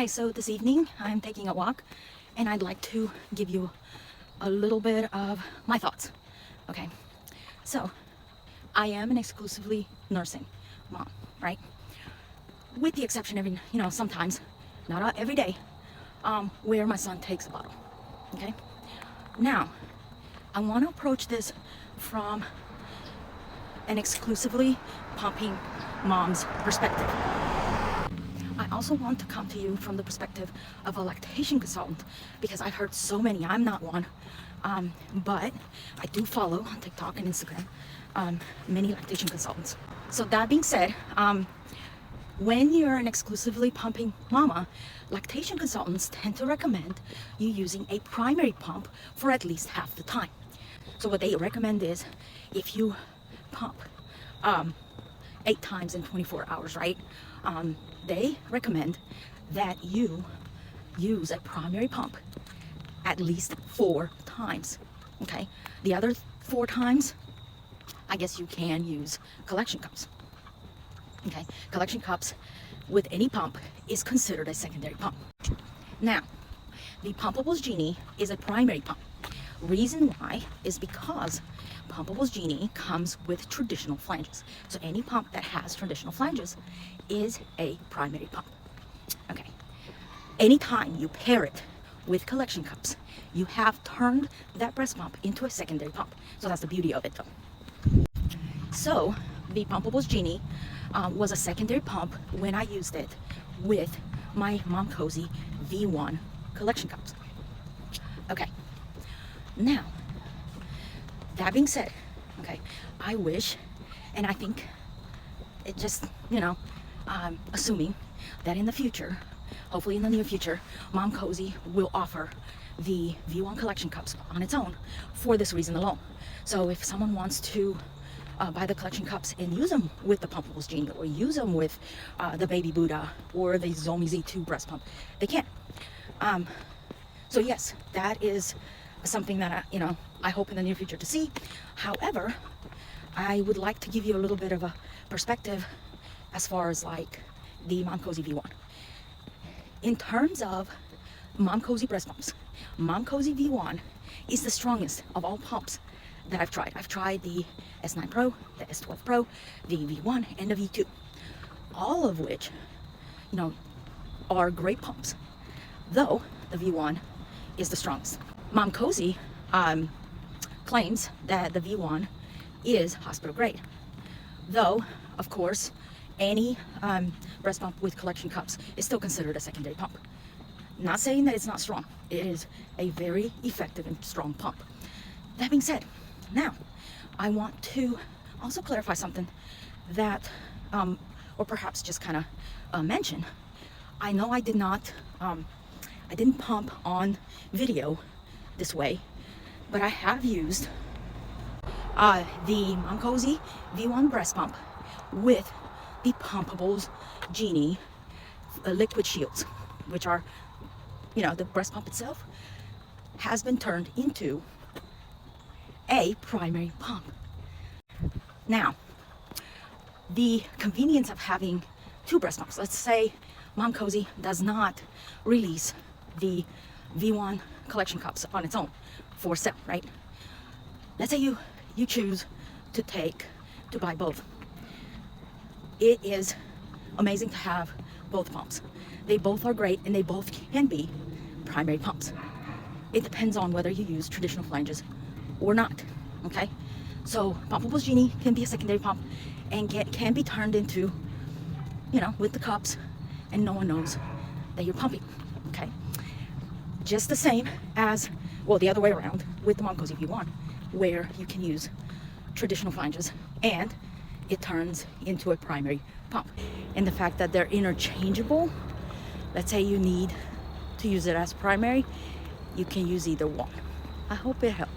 Hi, so this evening I'm taking a walk and I'd like to give you a little bit of my thoughts. Okay, so I am an exclusively nursing mom, right? With the exception of, sometimes, not every day, where my son takes a bottle. Okay, now I want to approach this from an exclusively pumping mom's perspective. I also want to come to you from the perspective of a lactation consultant because I've heard so many. I'm not one, but I do follow on TikTok and Instagram many lactation consultants. So that being said, when you're an exclusively pumping mama, lactation consultants tend to recommend you using a primary pump for at least half the time. So what they recommend is if you pump 8 times in 24 hours, right? They recommend that you use a primary pump at least 4 times. Okay, the other 4 times, I guess you can use collection cups. Okay, collection cups with any pump is considered a secondary pump. Now, the Pumpables Genie is a primary pump. Reason why is because Pumpables Genie comes with traditional flanges. So any pump that has traditional flanges is a primary pump. Okay. Anytime you pair it with collection cups, you have turned that breast pump into a secondary pump. So that's the beauty of it, though. So the Pumpables Genie was a secondary pump when I used it with my Mom Cozy V1 collection cups. Okay. Now, that being said, okay, I wish, and I think it just, assuming that in the future, hopefully in the near future, Mom Cozy will offer the V1 collection cups on its own for this reason alone. So if someone wants to buy the collection cups and use them with the Pumpables Genie or use them with the Baby Buddha or the Zomi Z2 breast pump, they can. So yes, that is something that I hope in the near future to see. However, I would like to give you a little bit of a perspective as far as like the Mom Cozy V1. In terms of Mom Cozy breast pumps, Mom Cozy V1 is the strongest of all pumps that I've tried. I've tried the S9 Pro, the S12 Pro, the V1, and the V2, all of which, are great pumps, though the V1 is the strongest. Mom Cozy claims that the V1 is hospital grade, though, of course, any breast pump with collection cups is still considered a secondary pump. Not saying that it's not strong. It is a very effective and strong pump. That being said, now I want to also clarify something that, or perhaps just kind of mention. I know I didn't pump on video this way, but I have used the Mom Cozy V1 breast pump with the Pumpables Genie liquid shields, which are, the breast pump itself has been turned into a primary pump. Now, the convenience of having 2 breast pumps, let's say Mom Cozy does not release the V1 collection cups on its own for sale, right? Let's say you choose to buy both. It is amazing to have both pumps. They both are great and they both can be primary pumps. It depends on whether you use traditional flanges or not, okay? So Pumpables Genie can be a secondary pump and can be turned into, with the cups, and no one knows that you're pumping, okay? Just the same as, well, the other way around with the Mom Cozy V1, where you can use traditional flanges and it turns into a primary pump. And the fact that they're interchangeable, let's say you need to use it as primary, you can use either one. I hope it helps.